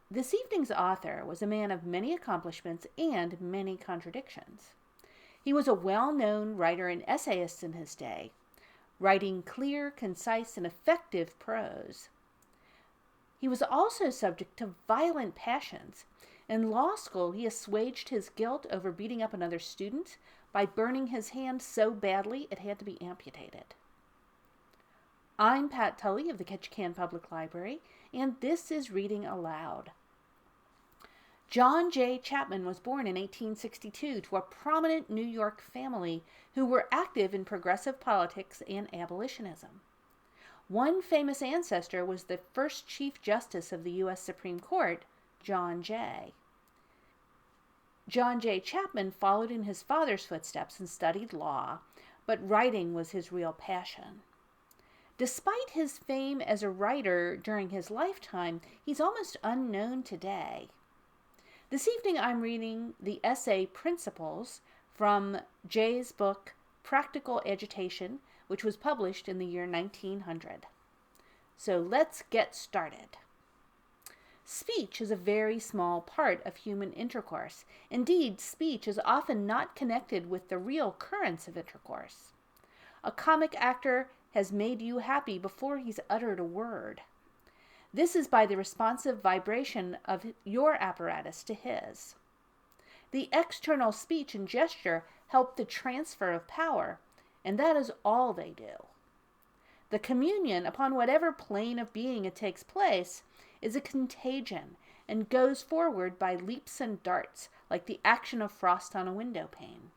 This evening's author was a man of many accomplishments and many contradictions. He was a well-known writer and essayist in his day, writing clear, concise, and effective prose. He was also subject to violent passions. In law school, he assuaged his guilt over beating up another student by burning his hand so badly it had to be amputated. I'm Pat Tully of the Ketchikan Public Library, and this is Reading Aloud. John J. Chapman was born in 1862 to a prominent New York family who were active in progressive politics and abolitionism. One famous ancestor was the first Chief Justice of the U.S. Supreme Court, John Jay. John J. Chapman followed in his father's footsteps and studied law, but writing was his real passion. Despite his fame as a writer during his lifetime, he's almost unknown today. This evening I'm reading the essay Principles from Jay's book Practical Agitation, which was published in the year 1900. So let's get started. Speech is a very small part of human intercourse. Indeed, speech is often not connected with the real currents of intercourse. A comic actor has made you happy before he's uttered a word. This is by the responsive vibration of your apparatus to his. The external speech and gesture help the transfer of power, and that is all they do. The communion, upon whatever plane of being it takes place, is a contagion and goes forward by leaps and darts like the action of frost on a window pane.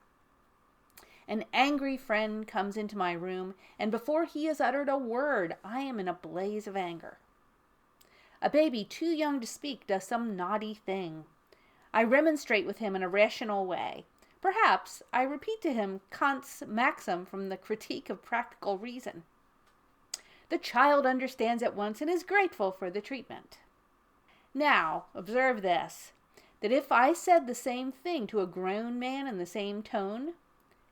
An angry friend comes into my room, and before he has uttered a word, I am in a blaze of anger. A baby too young to speak does some naughty thing. I remonstrate with him in a rational way. Perhaps I repeat to him Kant's maxim from the Critique of Practical Reason. The child understands at once and is grateful for the treatment. Now, observe this, that if I said the same thing to a grown man in the same tone,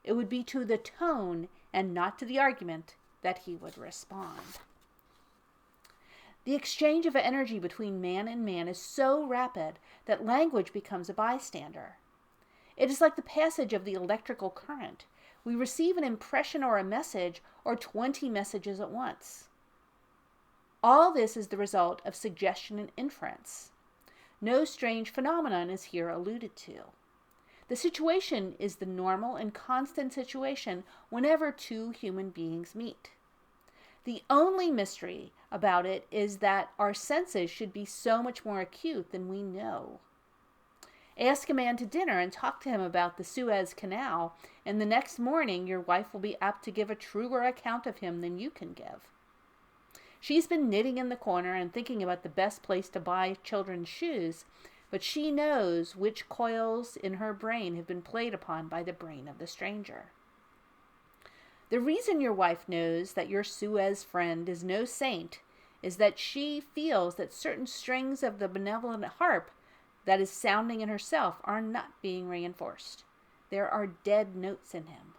it would be to the tone and not to the argument that he would respond. The exchange of energy between man and man is so rapid that language becomes a bystander. It is like the passage of the electrical current. We receive an impression or a message or 20 messages at once. All this is the result of suggestion and inference. No strange phenomenon is here alluded to. The situation is the normal and constant situation whenever two human beings meet. The only mystery about it is that our senses should be so much more acute than we know. Ask a man to dinner and talk to him about the Suez Canal, and the next morning your wife will be apt to give a truer account of him than you can give. She's been knitting in the corner and thinking about the best place to buy children's shoes, but she knows which coils in her brain have been played upon by the brain of the stranger. The reason your wife knows that your Suez friend is no saint is that she feels that certain strings of the benevolent harp that is sounding in herself are not being reinforced. There are dead notes in him.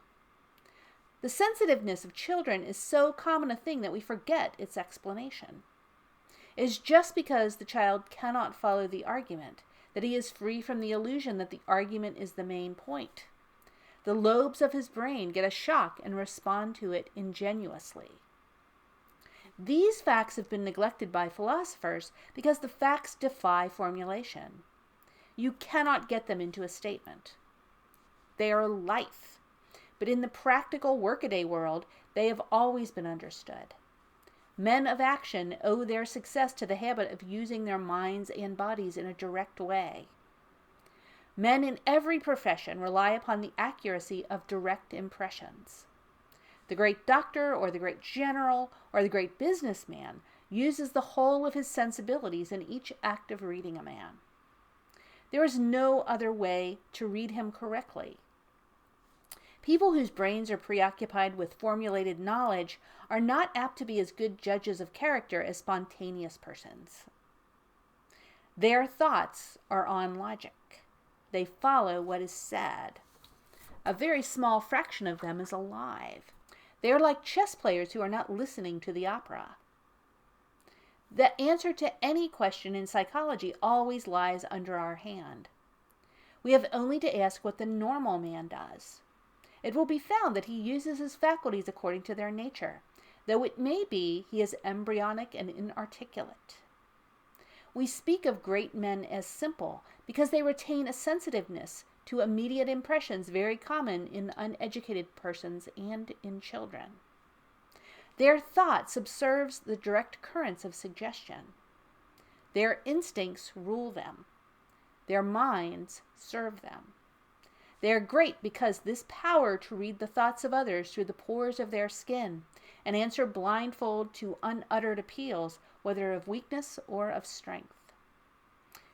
The sensitiveness of children is so common a thing that we forget its explanation. It is just because the child cannot follow the argument that he is free from the illusion that the argument is the main point. The lobes of his brain get a shock and respond to it ingenuously. These facts have been neglected by philosophers because the facts defy formulation. You cannot get them into a statement. They are life, but in the practical workaday world, they have always been understood. Men of action owe their success to the habit of using their minds and bodies in a direct way. Men in every profession rely upon the accuracy of direct impressions. The great doctor or the great general or the great businessman uses the whole of his sensibilities in each act of reading a man. There is no other way to read him correctly. People whose brains are preoccupied with formulated knowledge are not apt to be as good judges of character as spontaneous persons. Their thoughts are on logic. They follow what is said. A very small fraction of them is alive. They are like chess players who are not listening to the opera. The answer to any question in psychology always lies under our hand. We have only to ask what the normal man does. It will be found that he uses his faculties according to their nature, though it may be he is embryonic and inarticulate. We speak of great men as simple because they retain a sensitiveness to immediate impressions very common in uneducated persons and in children. Their thought subserves the direct currents of suggestion. Their instincts rule them. Their minds serve them. They are great because this power to read the thoughts of others through the pores of their skin and answer blindfold to unuttered appeals, whether of weakness or of strength.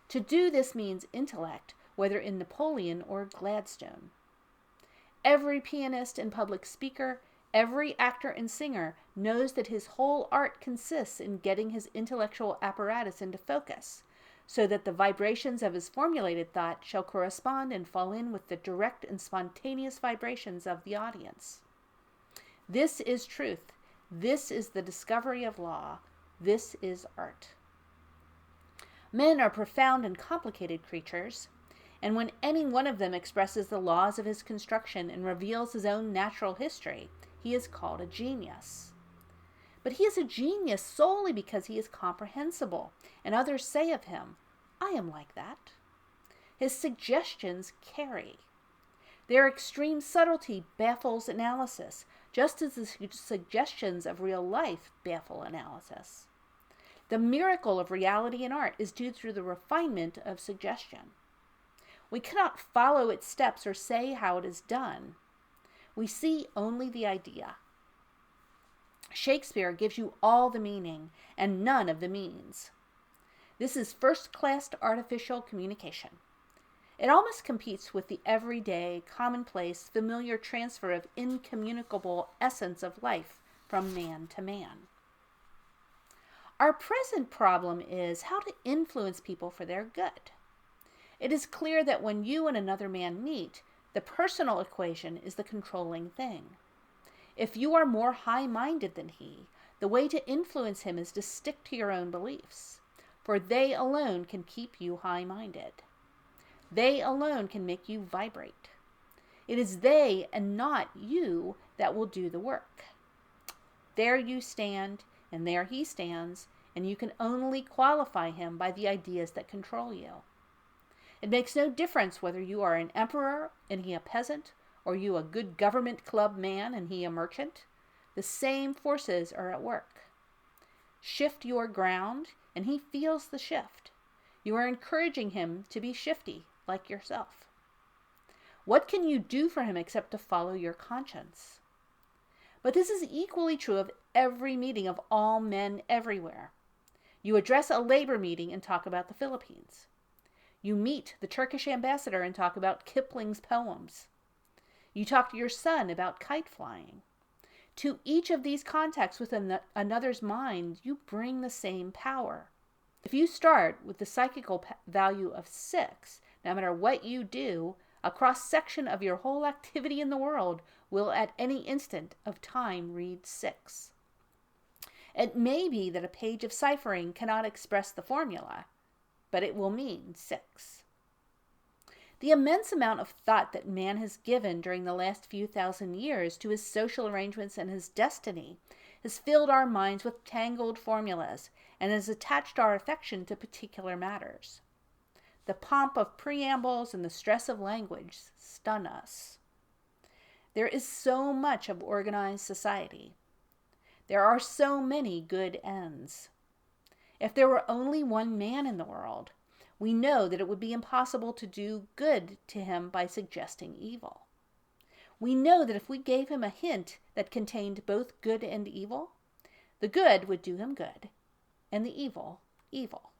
To do this means intellect, whether in Napoleon or Gladstone. Every pianist and public speaker, every actor and singer knows that his whole art consists in getting his intellectual apparatus into focus, so that the vibrations of his formulated thought shall correspond and fall in with the direct and spontaneous vibrations of the audience. This is truth. This is the discovery of law. This is art. Men are profound and complicated creatures, and when any one of them expresses the laws of his construction and reveals his own natural history, he is called a genius. But he is a genius solely because he is comprehensible, and others say of him, "I am like that." His suggestions carry. Their extreme subtlety baffles analysis, just as the suggestions of real life baffle analysis. The miracle of reality in art is due through the refinement of suggestion. We cannot follow its steps or say how it is done. We see only the idea. Shakespeare gives you all the meaning and none of the means. This is first-class artificial communication. It almost competes with the everyday, commonplace, familiar transfer of incommunicable essence of life from man to man. Our present problem is how to influence people for their good. It is clear that when you and another man meet, the personal equation is the controlling thing. If you are more high-minded than he, the way to influence him is to stick to your own beliefs, for they alone can keep you high-minded. They alone can make you vibrate. It is they and not you that will do the work. There you stand, and there he stands, and you can only qualify him by the ideas that control you. It makes no difference whether you are an emperor and he a peasant, or you a good government club man and he a merchant. The same forces are at work. Shift your ground, and he feels the shift. You are encouraging him to be shifty, like yourself. What can you do for him except to follow your conscience? But this is equally true of every meeting of all men everywhere. You address a labor meeting and talk about the Philippines. You meet the Turkish ambassador and talk about Kipling's poems. You talk to your son about kite flying. To each of these contacts with another's mind, you bring the same power. If you start with the psychical value of 6, no matter what you do, a cross-section of your whole activity in the world will at any instant of time read 6. It may be that a page of ciphering cannot express the formula, but it will mean 6. The immense amount of thought that man has given during the last few thousand years to his social arrangements and his destiny has filled our minds with tangled formulas and has attached our affection to particular matters. The pomp of preambles and the stress of language stun us. There is so much of organized society. There are so many good ends. If there were only one man in the world, we know that it would be impossible to do good to him by suggesting evil. We know that if we gave him a hint that contained both good and evil, the good would do him good, and the evil, evil.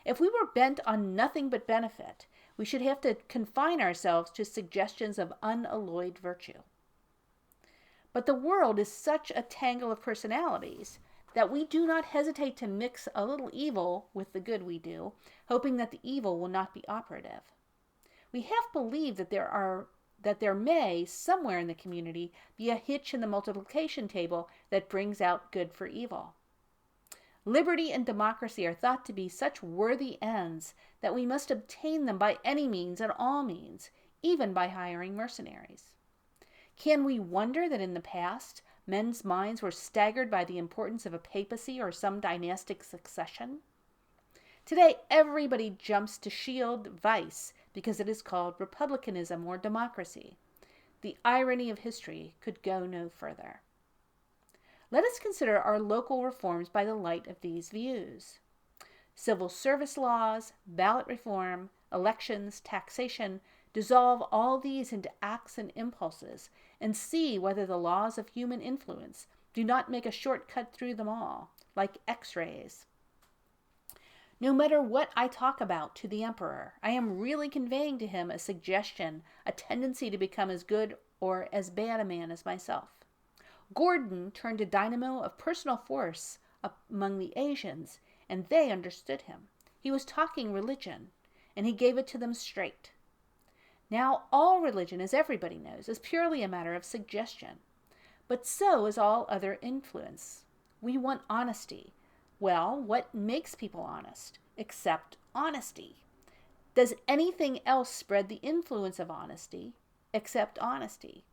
If we were bent on nothing but benefit, we should have to confine ourselves to suggestions of unalloyed virtue. But the world is such a tangle of personalities that we do not hesitate to mix a little evil with the good we do, hoping that the evil will not be operative. We half believe that there may, somewhere in the community, be a hitch in the multiplication table that brings out good for evil. Liberty and democracy are thought to be such worthy ends that we must obtain them by any means and all means, even by hiring mercenaries. Can we wonder that in the past, men's minds were staggered by the importance of a papacy or some dynastic succession? Today, everybody jumps to shield vice because it is called republicanism or democracy. The irony of history could go no further. Let us consider our local reforms by the light of these views. Civil service laws, ballot reform, elections, taxation, dissolve all these into acts and impulses, and see whether the laws of human influence do not make a shortcut through them all, like X-rays. No matter what I talk about to the emperor, I am really conveying to him a suggestion, a tendency to become as good or as bad a man as myself. Gordon turned a dynamo of personal force among the Asians, and they understood him. He was talking religion, and he gave it to them straight. Now, all religion, as everybody knows, is purely a matter of suggestion. But so is all other influence. We want honesty. Well, what makes people honest? Except honesty. Does anything else spread the influence of honesty except honesty?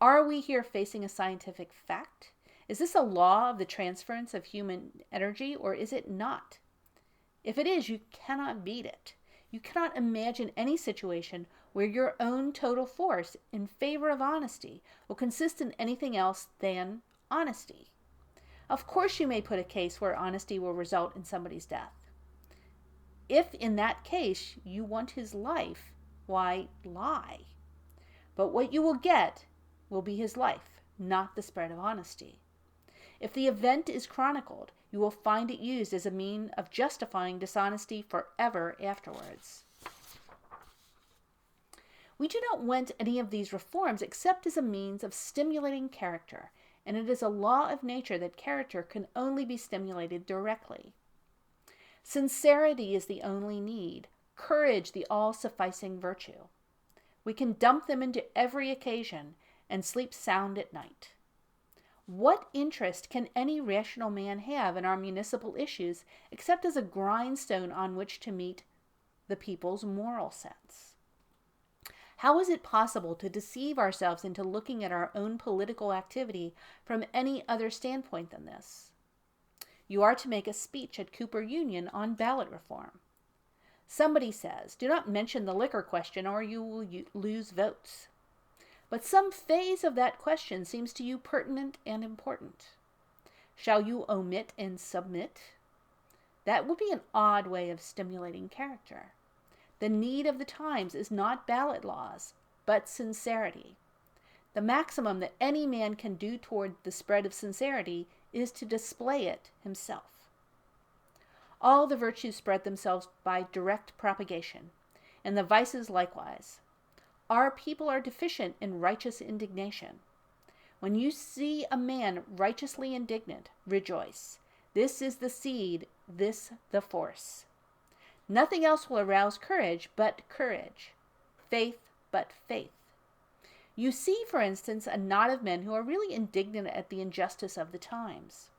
Are we here facing a scientific fact? Is this a law of the transference of human energy, or is it not? If it is, you cannot beat it. You cannot imagine any situation where your own total force in favor of honesty will consist in anything else than honesty. Of course, you may put a case where honesty will result in somebody's death. If in that case you want his life, why lie? But what you will get will be his life, not the spread of honesty. If the event is chronicled, you will find it used as a means of justifying dishonesty forever afterwards. We do not want any of these reforms except as a means of stimulating character, and it is a law of nature that character can only be stimulated directly. Sincerity is the only need, courage the all-sufficing virtue. We can dump them into every occasion and sleep sound at night. What interest can any rational man have in our municipal issues except as a grindstone on which to meet the people's moral sense? How is it possible to deceive ourselves into looking at our own political activity from any other standpoint than this? You are to make a speech at Cooper Union on ballot reform. Somebody says, do not mention the liquor question or you will lose votes. But some phase of that question seems to you pertinent and important. Shall you omit and submit? That would be an odd way of stimulating character. The need of the times is not ballot laws, but sincerity. The maximum that any man can do toward the spread of sincerity is to display it himself. All the virtues spread themselves by direct propagation, and the vices likewise. Our people are deficient in righteous indignation. When you see a man righteously indignant, rejoice. This is the seed, this the force. Nothing else will arouse courage but courage, faith but faith. You see, for instance, a knot of men who are really indignant at the injustice of the times.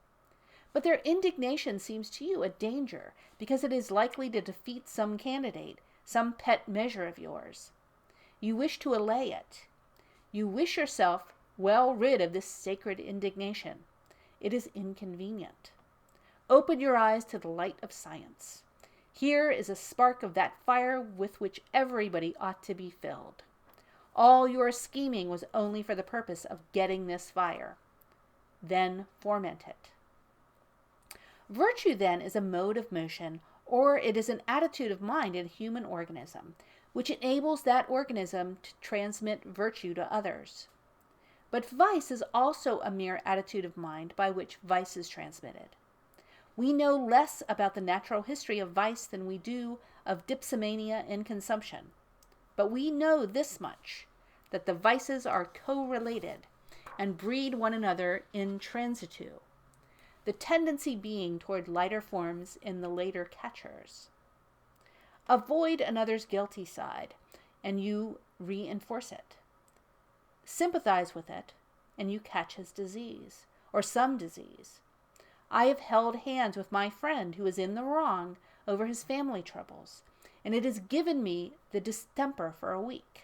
But their indignation seems to you a danger, because it is likely to defeat some candidate, some pet measure of yours. You wish to allay it. You wish yourself well rid of this sacred indignation. It is inconvenient. Open your eyes to the light of science. Here is a spark of that fire with which everybody ought to be filled. All your scheming was only for the purpose of getting this fire. Then foment it. Virtue, then, is a mode of motion, or it is an attitude of mind in a human organism, which enables that organism to transmit virtue to others. But vice is also a mere attitude of mind by which vice is transmitted. We know less about the natural history of vice than we do of dipsomania and consumption. But we know this much, that the vices are co-related and breed one another in transitu, the tendency being toward lighter forms in the later catchers. Avoid another's guilty side, and you reinforce it. Sympathize with it, and you catch his disease, or some disease. I have held hands with my friend who is in the wrong over his family troubles, and it has given me the distemper for a week.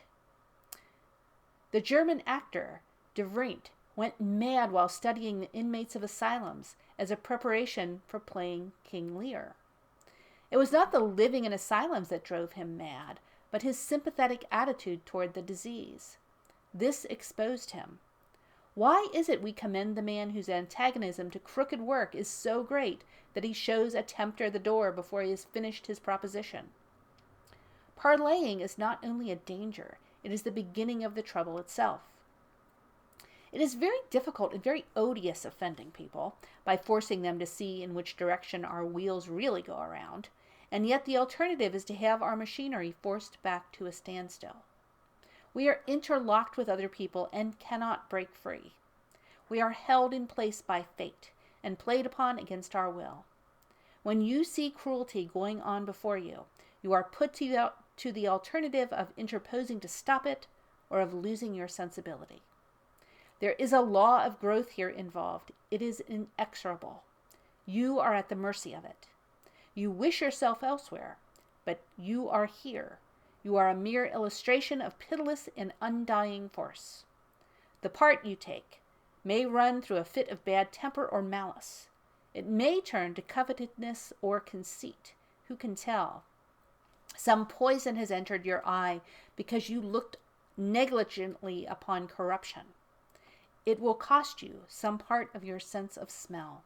The German actor De Vrient went mad while studying the inmates of asylums as a preparation for playing King Lear. It was not the living in asylums that drove him mad, but his sympathetic attitude toward the disease. This exposed him. Why is it we commend the man whose antagonism to crooked work is so great that he shows a tempter the door before he has finished his proposition? Parleying is not only a danger, it is the beginning of the trouble itself. It is very difficult and very odious offending people by forcing them to see in which direction our wheels really go around, and yet the alternative is to have our machinery forced back to a standstill. We are interlocked with other people and cannot break free. We are held in place by fate and played upon against our will. When you see cruelty going on before you, you are put to the alternative of interposing to stop it or of losing your sensibility. There is a law of growth here involved. It is inexorable. You are at the mercy of it. You wish yourself elsewhere, but you are here. You are a mere illustration of pitiless and undying force. The part you take may run through a fit of bad temper or malice. It may turn to covetousness or conceit. Who can tell? Some poison has entered your eye because you looked negligently upon corruption. It will cost you some part of your sense of smell.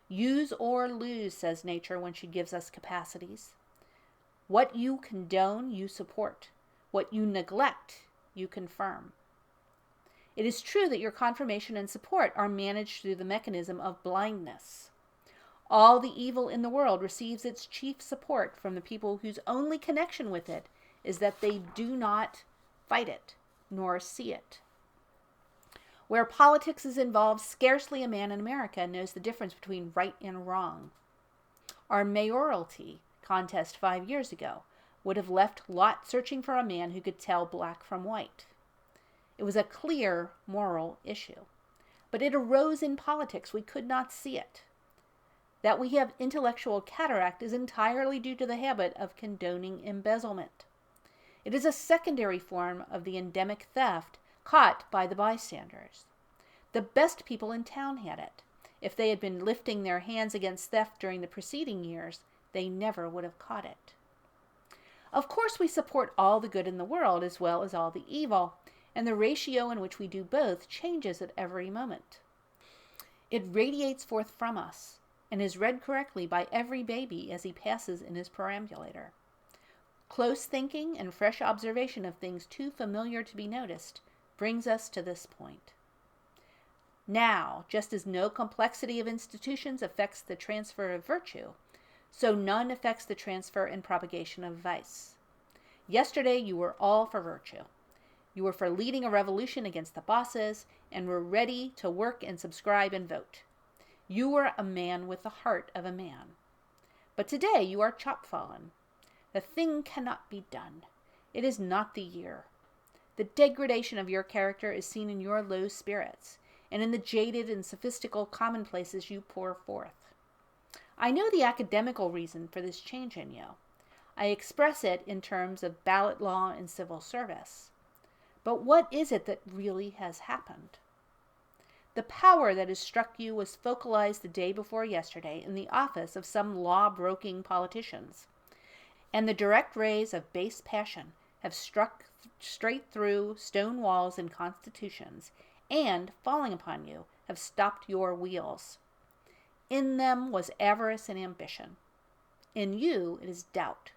Use or lose, says nature when she gives us capacities. What you condone, you support. What you neglect, you confirm. It is true that your confirmation and support are managed through the mechanism of blindness. All the evil in the world receives its chief support from the people whose only connection with it is that they do not fight it, nor see it. Where politics is involved, scarcely a man in America knows the difference between right and wrong. Our mayoralty contest 5 years ago would have left Lot searching for a man who could tell black from white. It was a clear moral issue, but it arose in politics. We could not see it. That we have intellectual cataract is entirely due to the habit of condoning embezzlement. It is a secondary form of the endemic theft caught by the bystanders. The best people in town had it. If they had been lifting their hands against theft during the preceding years, they never would have caught it. Of course, we support all the good in the world as well as all the evil, and the ratio in which we do both changes at every moment. It radiates forth from us and is read correctly by every baby as he passes in his perambulator. Close thinking and fresh observation of things too familiar to be noticed brings us to this point. Now, just as no complexity of institutions affects the transfer of virtue, so none affects the transfer and propagation of vice. Yesterday you were all for virtue. You were for leading a revolution against the bosses and were ready to work and subscribe and vote. You were a man with the heart of a man. But today you are chopfallen. The thing cannot be done. It is not the year. The degradation of your character is seen in your low spirits, and in the jaded and sophistical commonplaces you pour forth. I know the academical reason for this change in you. I express it in terms of ballot law and civil service. But what is it that really has happened? The power that has struck you was focalized the day before yesterday in the office of some law-broking politicians, and the direct rays of base passion have struck straight through stone walls and constitutions, and, falling upon you, have stopped your wheels. In them was avarice and ambition. In you it is doubt.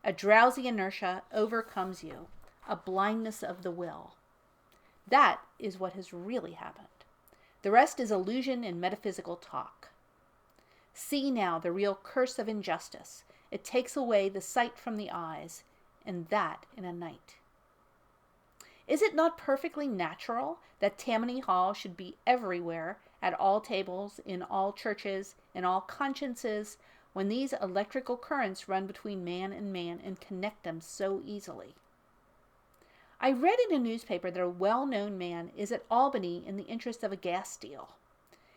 A drowsy inertia overcomes you, a blindness of the will. That is what has really happened. The rest is illusion and metaphysical talk. See now the real curse of injustice. It takes away the sight from the eyes, and that in a night. Is it not perfectly natural that Tammany Hall should be everywhere, at all tables, in all churches, in all consciences, when these electrical currents run between man and connect them so easily? I read in a newspaper that a well-known man is at Albany in the interest of a gas deal.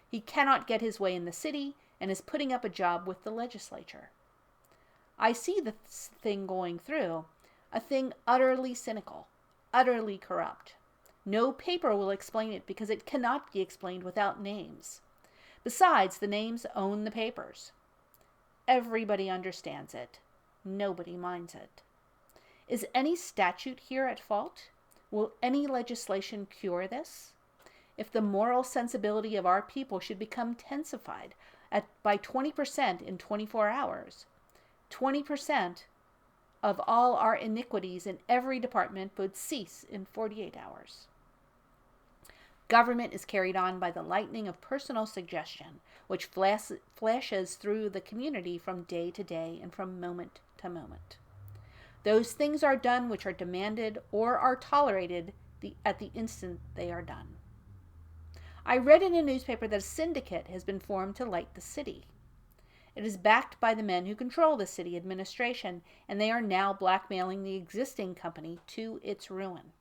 He cannot get his way in the city and is putting up a job with the legislature. I see this thing going through, a thing utterly cynical, utterly corrupt. No paper will explain it because it cannot be explained without names. Besides, the names own the papers. Everybody understands it. Nobody minds it. Is any statute here at fault? Will any legislation cure this? If the moral sensibility of our people should become tensified by 20% in 24 hours, 20% of all our iniquities in every department would cease in 48 hours. Government is carried on by the lightning of personal suggestion, which flashes through the community from day to day and from moment to moment. Those things are done which are demanded or are tolerated at the instant they are done. I read in a newspaper that a syndicate has been formed to light the city. It is backed by the men who control the city administration, and they are now blackmailing the existing company to its ruin.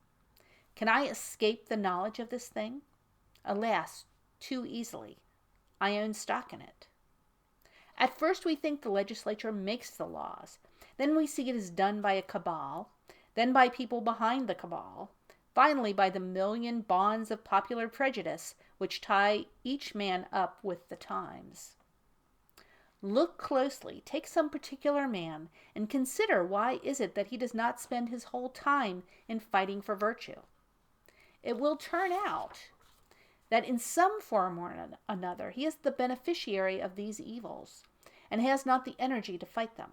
Can I escape the knowledge of this thing? Alas, too easily. I own stock in it. At first we think the legislature makes the laws. Then we see it is done by a cabal, then by people behind the cabal, finally by the million bonds of popular prejudice which tie each man up with the times. Look closely, take some particular man, and consider why is it that he does not spend his whole time in fighting for virtue. It will turn out that in some form or another he is the beneficiary of these evils, and has not the energy to fight them.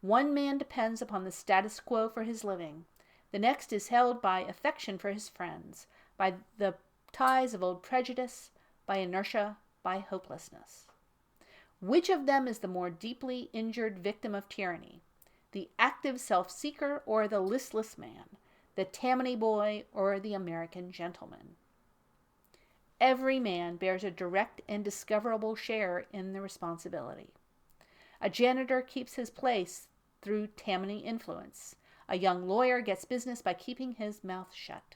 One man depends upon the status quo for his living. The next is held by affection for his friends, by the ties of old prejudice, by inertia, by hopelessness. Which of them is the more deeply injured victim of tyranny? The active self-seeker or the listless man? The Tammany boy or the American gentleman? Every man bears a direct and discoverable share in the responsibility. A janitor keeps his place through Tammany influence. A young lawyer gets business by keeping his mouth shut.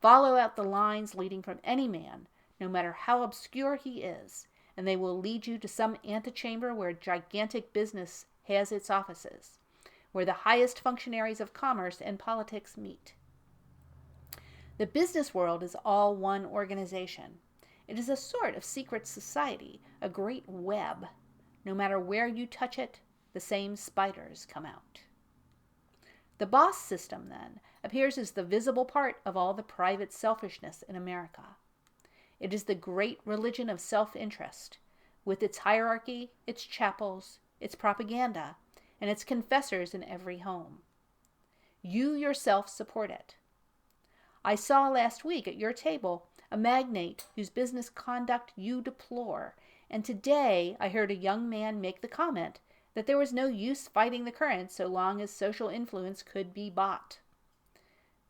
Follow out the lines leading from any man, no matter how obscure he is, and they will lead you to some antechamber where gigantic business has its offices, where the highest functionaries of commerce and politics meet. The business world is all one organization. It is a sort of secret society, a great web. No matter where you touch it, the same spiders come out. The boss system, then, appears as the visible part of all the private selfishness in America. It is the great religion of self-interest, with its hierarchy, its chapels, its propaganda, and its confessors in every home. You yourself support it. I saw last week at your table a magnate whose business conduct you deplore, and today I heard a young man make the comment that there was no use fighting the current so long as social influence could be bought.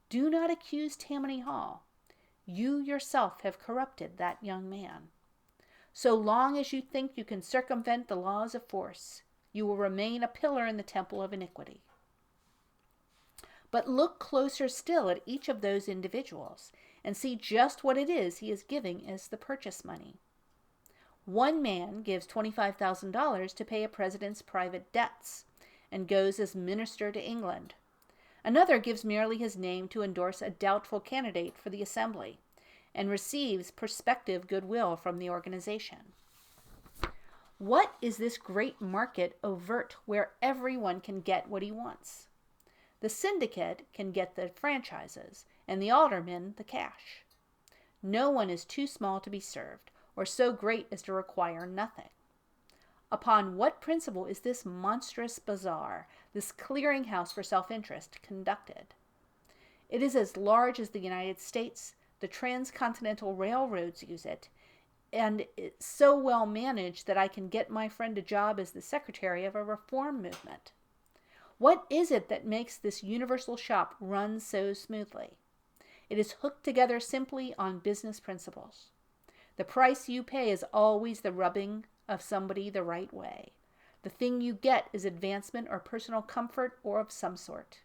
Do not accuse Tammany Hall. You yourself have corrupted that young man. So long as you think you can circumvent the laws of force, you will remain a pillar in the temple of iniquity. But look closer still at each of those individuals and see just what it is he is giving as the purchase money. One man gives $25,000 to pay a president's private debts and goes as minister to England. Another gives merely his name to endorse a doubtful candidate for the assembly and receives prospective goodwill from the organization. What is this great market overt where everyone can get what he wants? The syndicate can get the franchises, and the aldermen the cash. No one is too small to be served, or so great as to require nothing. Upon what principle is this monstrous bazaar, this clearinghouse for self-interest, conducted? It is as large as the United States. The transcontinental railroads use it, and it's so well managed that I can get my friend a job as the secretary of a reform movement. What is it that makes this universal shop run so smoothly? It is hooked together simply on business principles. The price you pay is always the rubbing of somebody the right way. The thing you get is advancement or personal comfort or of some sort.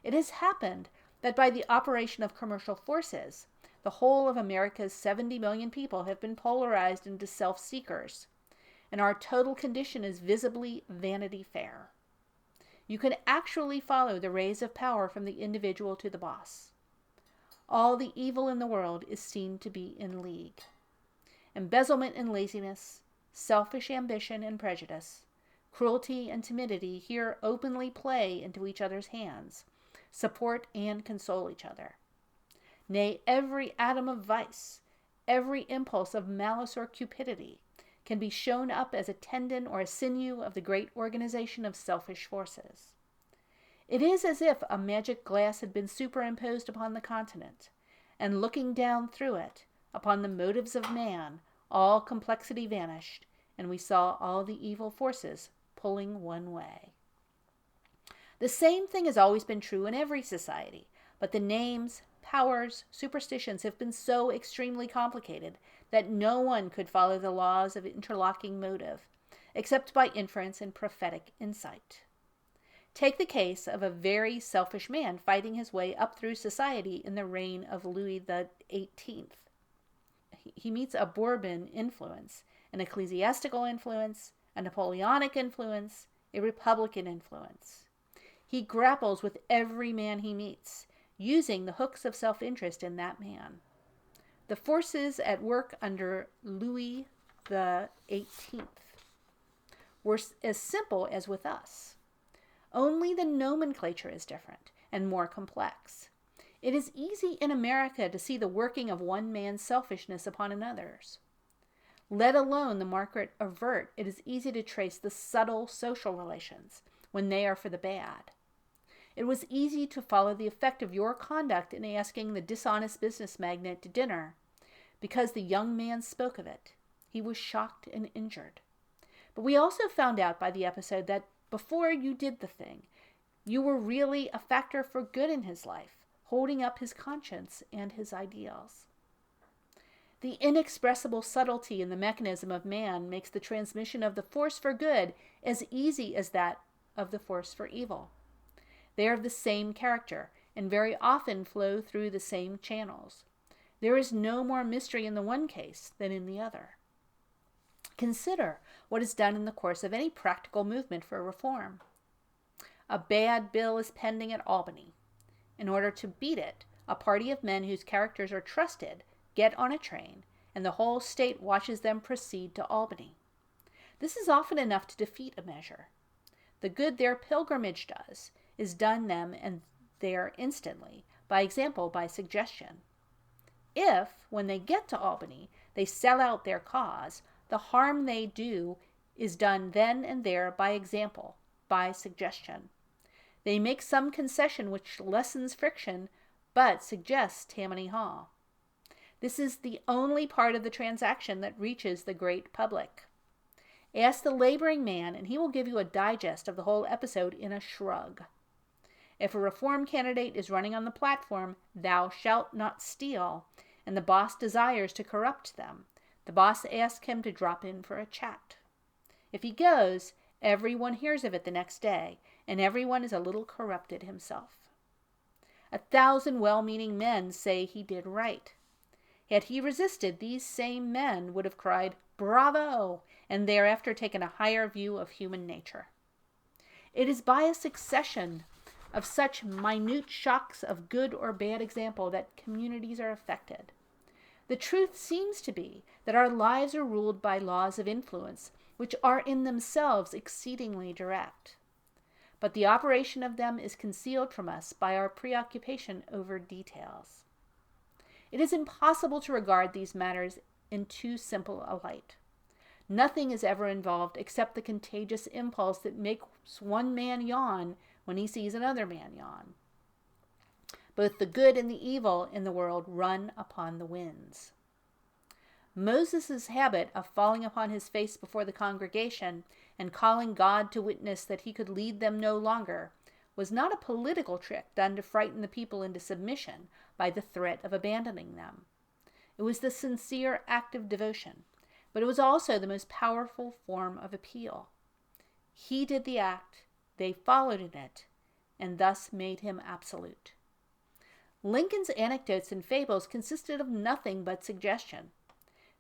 It has happened that by the operation of commercial forces, The whole of America's 70 million people have been polarized into self-seekers, and our total condition is visibly Vanity Fair. You can actually follow the rays of power from the individual to the boss. All the evil in the world is seen to be in league. Embezzlement and laziness, selfish ambition and prejudice, cruelty and timidity here openly play into each other's hands, support and console each other. Nay, every atom of vice, every impulse of malice or cupidity can be shown up as a tendon or a sinew of the great organization of selfish forces. It is as if a magic glass had been superimposed upon the continent, and looking down through it, upon the motives of man, all complexity vanished, and we saw all the evil forces pulling one way. The same thing has always been true in every society, but the names, powers, superstitions have been so extremely complicated that no one could follow the laws of interlocking motive, except by inference and prophetic insight. Take the case of a very selfish man fighting his way up through society in the reign of Louis XVIII. He meets a Bourbon influence, an ecclesiastical influence, a Napoleonic influence, a Republican influence. He grapples with every man he meets, using the hooks of self-interest in that man. The forces at work under Louis XVIII were as simple as with us. Only the nomenclature is different and more complex. It is easy in America to see the working of one man's selfishness upon another's. Let alone the Margaret Avert, it is easy to trace the subtle social relations when they are for the bad. It was easy to follow the effect of your conduct in asking the dishonest business magnate to dinner. Because the young man spoke of it, he was shocked and injured. But we also found out by the episode that before you did the thing, you were really a factor for good in his life, holding up his conscience and his ideals. The inexpressible subtlety in the mechanism of man makes the transmission of the force for good as easy as that of the force for evil. They are of the same character and very often flow through the same channels. There is no more mystery in the one case than in the other. Consider what is done in the course of any practical movement for reform. A bad bill is pending at Albany. In order to beat it, a party of men whose characters are trusted get on a train, and the whole state watches them proceed to Albany. This is often enough to defeat a measure. The good their pilgrimage does is done them and there instantly, by example, by suggestion. If, when they get to Albany, they sell out their cause, the harm they do is done then and there by example, by suggestion. They make some concession which lessens friction, but suggests Tammany Hall. This is the only part of the transaction that reaches the great public. Ask the laboring man, and he will give you a digest of the whole episode in a shrug. If a reform candidate is running on the platform, "Thou shalt not steal," and the boss desires to corrupt them, the boss asks him to drop in for a chat. If he goes, everyone hears of it the next day, and everyone is a little corrupted himself. 1,000 well-meaning men say he did right. Had he resisted, these same men would have cried, "Bravo!" and thereafter taken a higher view of human nature. It is by a succession of such minute shocks of good or bad example that communities are affected. The truth seems to be that our lives are ruled by laws of influence, which are in themselves exceedingly direct. But the operation of them is concealed from us by our preoccupation over details. It is impossible to regard these matters in too simple a light. Nothing is ever involved except the contagious impulse that makes one man yawn when he sees another man yawn. Both the good and the evil in the world run upon the winds. Moses' habit of falling upon his face before the congregation and calling God to witness that he could lead them no longer was not a political trick done to frighten the people into submission by the threat of abandoning them. It was the sincere act of devotion, but it was also the most powerful form of appeal. He did the act, they followed in it, and thus made him absolute. Lincoln's anecdotes and fables consisted of nothing but suggestion.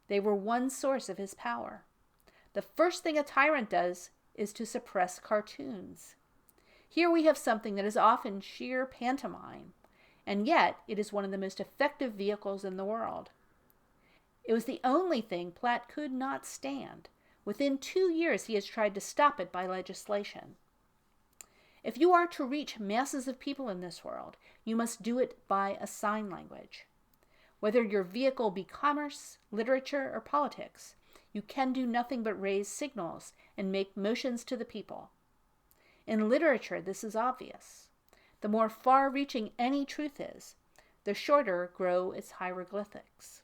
They were one source of his power. The first thing a tyrant does is to suppress cartoons. Here we have something that is often sheer pantomime, and yet it is one of the most effective vehicles in the world. It was the only thing Platt could not stand. Within 2 years, he has tried to stop it by legislation. If you are to reach masses of people in this world, you must do it by a sign language. Whether your vehicle be commerce, literature, or politics, you can do nothing but raise signals and make motions to the people. In literature, this is obvious. The more far-reaching any truth is, the shorter grow its hieroglyphics.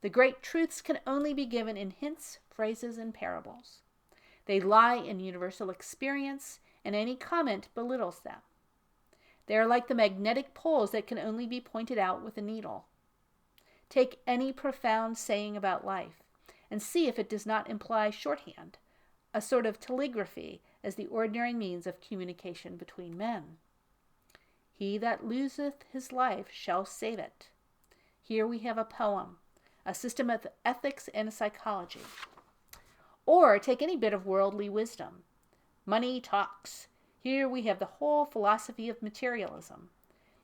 The great truths can only be given in hints, phrases, and parables. They lie in universal experience, and any comment belittles them. They are like the magnetic poles that can only be pointed out with a needle. Take any profound saying about life, and see if it does not imply shorthand, a sort of telegraphy as the ordinary means of communication between men. He that loseth his life shall save it. Here we have a poem, a system of ethics and psychology. Or take any bit of worldly wisdom. Money talks. Here we have the whole philosophy of materialism.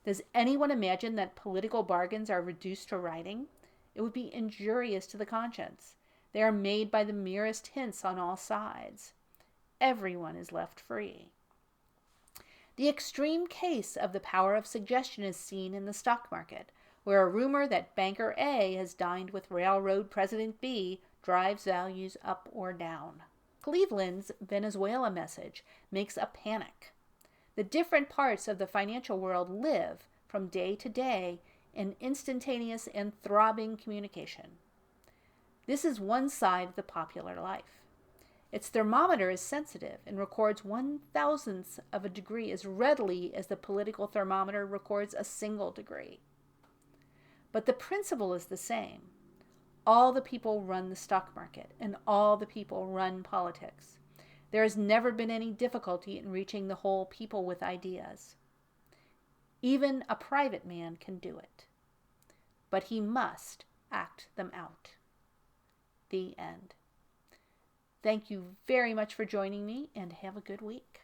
Does anyone imagine that political bargains are reduced to writing? It would be injurious to the conscience. They are made by the merest hints on all sides. Everyone is left free. The extreme case of the power of suggestion is seen in the stock market, where a rumor that banker A has dined with railroad president B drives values up or down. Cleveland's Venezuela message makes a panic. The different parts of the financial world live from day to day in instantaneous and throbbing communication. This is one side of the popular life. Its thermometer is sensitive and records 1/1000th of a degree as readily as the political thermometer records a single degree. But the principle is the same. All the people run the stock market, and all the people run politics. There has never been any difficulty in reaching the whole people with ideas. Even a private man can do it. But he must act them out. The end. Thank you very much for joining me, and have a good week.